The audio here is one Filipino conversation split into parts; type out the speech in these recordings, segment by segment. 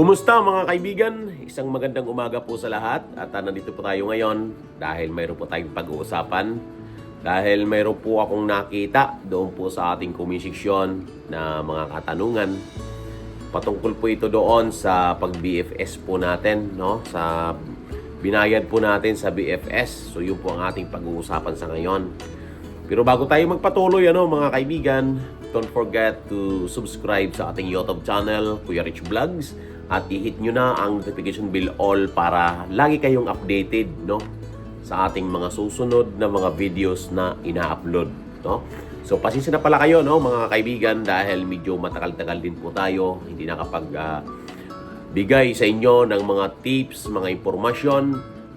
Kumusta mga kaibigan? Isang magandang umaga po sa lahat at nandito po tayo ngayon dahil mayroon po tayong pag-uusapan. Dahil mayroon po akong nakita doon po sa ating komisyon na mga katanungan. Patungkol po ito doon sa pag-BFS po natin, no? Sa binayad po natin sa BFS. So yun po ang ating pag-uusapan sa ngayon. Pero bago tayo magpatuloy, mga kaibigan, don't forget to subscribe sa ating YouTube channel, Kuya Rich Vlogs. At i-hit nyo na ang notification bell all para lagi kayong updated, no, sa ating mga susunod na mga videos na ina-upload, no. So pasensya na pala kayo, no, mga kaibigan, dahil medyo matagal-tagal din po tayo hindi nakapag bigay sa inyo ng mga tips, mga impormasyon,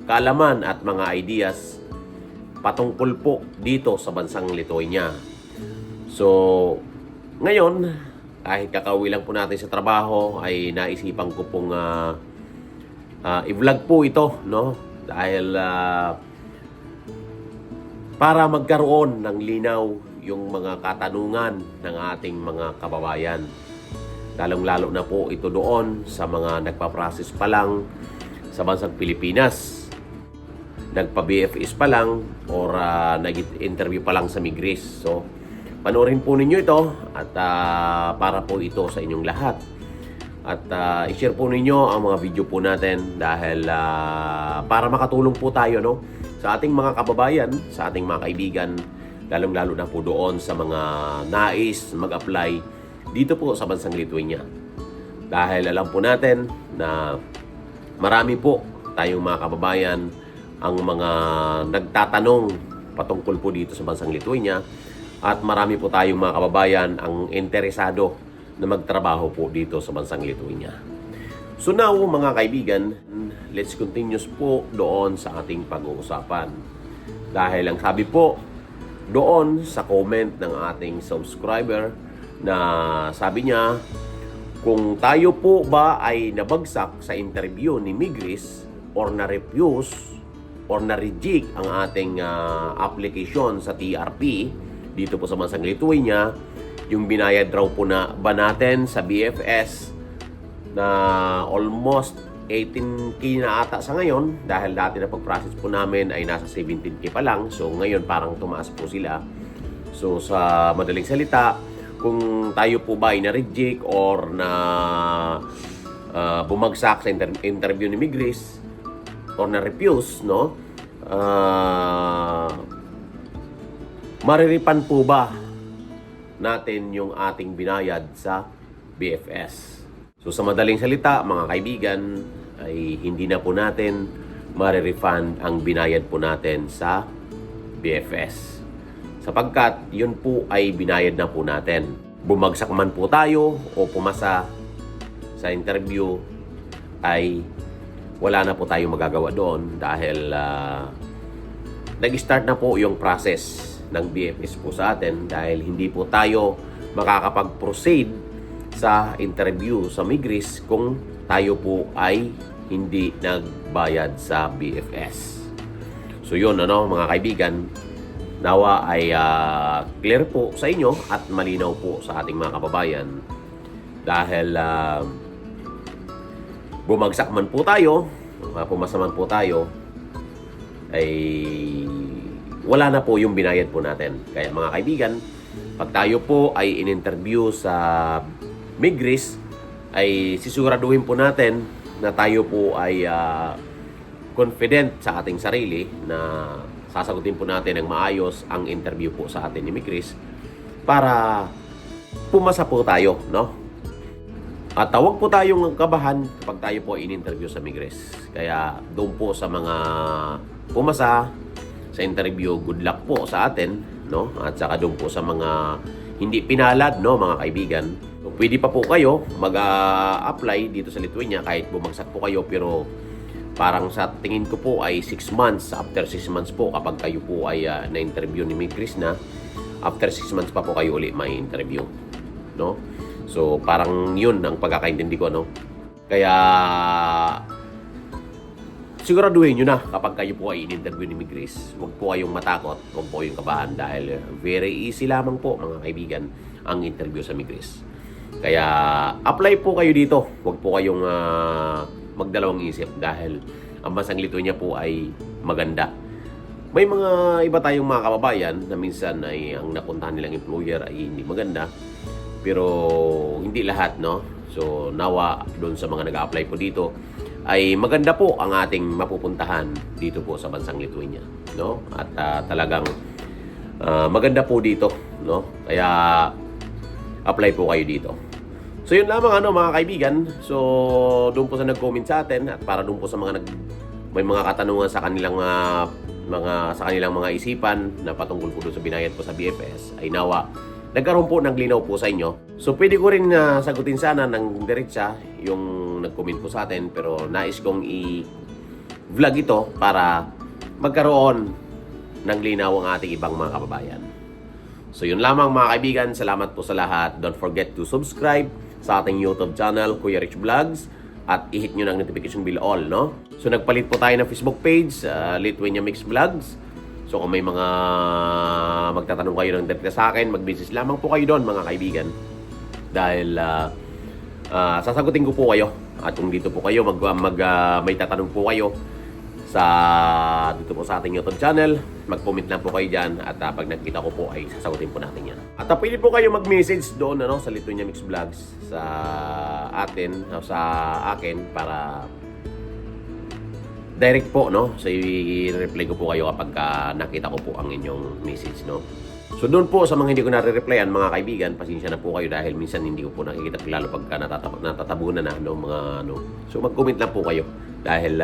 kaalaman at mga ideas patungkol po dito sa bansang Lithuania. So ngayon, kahit kakauwi lang po natin sa trabaho, ay naisipan ko pong i-vlog po ito, no? Dahil para magkaroon ng linaw yung mga katanungan ng ating mga kababayan. Lalong-lalo na po ito doon sa mga nagpa-process pa lang sa bansang Pilipinas. Nagpa-BFS pa lang or nag-interview pa lang sa Migris. So, panoorin po ninyo ito at para po ito sa inyong lahat. At i-share po ninyo ang mga video po natin dahil para makatulong po tayo, no, sa ating mga kababayan, sa ating mga kaibigan, lalong-lalo na po doon sa mga nais mag-apply dito po sa bansang Lithuania. Dahil alam po natin na marami po tayong mga kababayan ang mga nagtatanong patungkol po dito sa bansang Lithuania. At marami po tayong mga kababayan ang interesado na magtrabaho po dito sa bansang Lithuania. So now, mga kaibigan, let's continue po doon sa ating pag-uusapan. Dahil ang sabi po doon sa comment ng ating subscriber na sabi niya, kung tayo po ba ay nabagsak sa interview ni Migris or na-refuse or na-reject ang ating application sa TRP dito po sa bansang Lithuania, yung binayad raw po na ba natin sa BFS na almost 18K na ata sa ngayon, dahil dati na pag-process po namin ay nasa 17K pa lang. So ngayon parang tumaas po sila. So sa madaling salita, kung tayo po ba ay na-reject or na bumagsak sa interview ni Migris or na-refuse, no? Mariripan po ba natin yung ating binayad sa BFS? So sa madaling salita, mga kaibigan, ay hindi na po natin marirefund ang binayad po natin sa BFS. Sapagkat yun po ay binayad na po natin. Bumagsak man po tayo o pumasa sa interview, ay wala na po tayong magagawa doon dahil nag-start na po yung process ng BFS po sa atin dahil hindi po tayo makakapag-proceed sa interview sa Migris kung tayo po ay hindi nagbayad sa BFS. So yun, mga kaibigan, nawa ay clear po sa inyo at malinaw po sa ating mga kababayan dahil bumagsak man po tayo, pumasa man po tayo, ay wala na po yung binayad po natin. Kaya mga kaibigan, pag tayo po ay in-interview sa Migris, ay sisiguraduhin po natin na tayo po ay confident sa ating sarili na sasagutin po natin ng maayos ang interview po sa atin ni Migris para pumasa po tayo, no? At tawag po tayong kabahan kapag tayo po ay in-interview sa Migris. Kaya doon po sa mga pumasa sa interview, good luck po sa atin, no? At saka doon po sa mga hindi pinalad, no, mga kaibigan. So, pwede pa po kayo mag-apply dito sa Lithuania kahit bumagsak po kayo, pero parang sa tingin ko po ay 6 months. After 6 months po, kapag kayo po ay na-interview ni Migris na, after 6 months pa po kayo ulit may interview, no? So, parang yun ang pagkakaintindi ko, no? Kaya siguraduhin nyo na kapag kayo po ay in-interview ni Migris. Huwag po kayong matakot, huwag po kayong kabahan dahil very easy lamang po, mga kaibigan, ang interview sa Migris. Kaya apply po kayo dito. Huwag po kayong magdalawang isip dahil ang bansang Lithuania po ay maganda. May mga iba tayong mga kababayan na minsan ay ang napuntahan nilang employer ay hindi maganda. Pero hindi lahat, no? So nawa doon sa mga nag-a-apply po dito ay maganda po ang ating mapupuntahan dito po sa bansang Lithuania, no? At talagang maganda po dito, no? Kaya apply po kayo dito. So yun lamang mga kaibigan. So doon po sa nag-comment sa atin at para doon po sa mga may mga katanungan sa kanilang mga isipan na patungkol po doon sa binayad po sa BFS ay nawa nagkaroon po ng linaw po sa inyo. So pwede ko rin sagutin sana ng diretsa yung nag-comment po sa atin, pero nais kong i-vlog ito para magkaroon ng linaw ang ating ibang mga kababayan. So yun lamang mga kaibigan, salamat po sa lahat. Don't forget to subscribe sa ating YouTube channel, Kuya Rich Vlogs, at i-hit nyo ng notification bell all, no? So nagpalit po tayo ng Facebook page, Lithuania Mix Vlogs. So kung may mga magtatanong kayo ng direkta sa akin, mag-business lamang po kayo doon mga kaibigan. Dahil sasagutin ko po kayo. At kung dito po kayo, may tatanong po kayo dito po sa ating YouTube channel, mag-comment lang po kayo dyan. At pag nakita ko po ay sasagutin po natin yan. At pwede po kayo mag-message doon sa Lithuania Mix Vlogs sa akin para direct po, no? So i-reply ko po kayo kapag nakita ko po ang inyong message, no? So doon po sa mga hindi ko nare-replyan mga kaibigan, pasensya na po kayo dahil minsan hindi ko po nakikita, lalo pagka natatabunan na So mag-comment lang po kayo dahil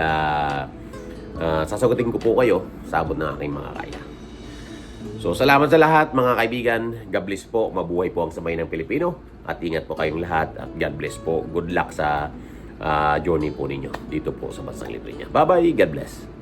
sasagutin ko po kayo sa abot ng aking mga kaya. So salamat sa lahat mga kaibigan. God bless po. Mabuhay po ang sambayan ng Pilipino at ingat po kayong lahat at God bless po. Good luck sa journey po ninyo dito po sa bansang Lithuania. Bye-bye. God bless.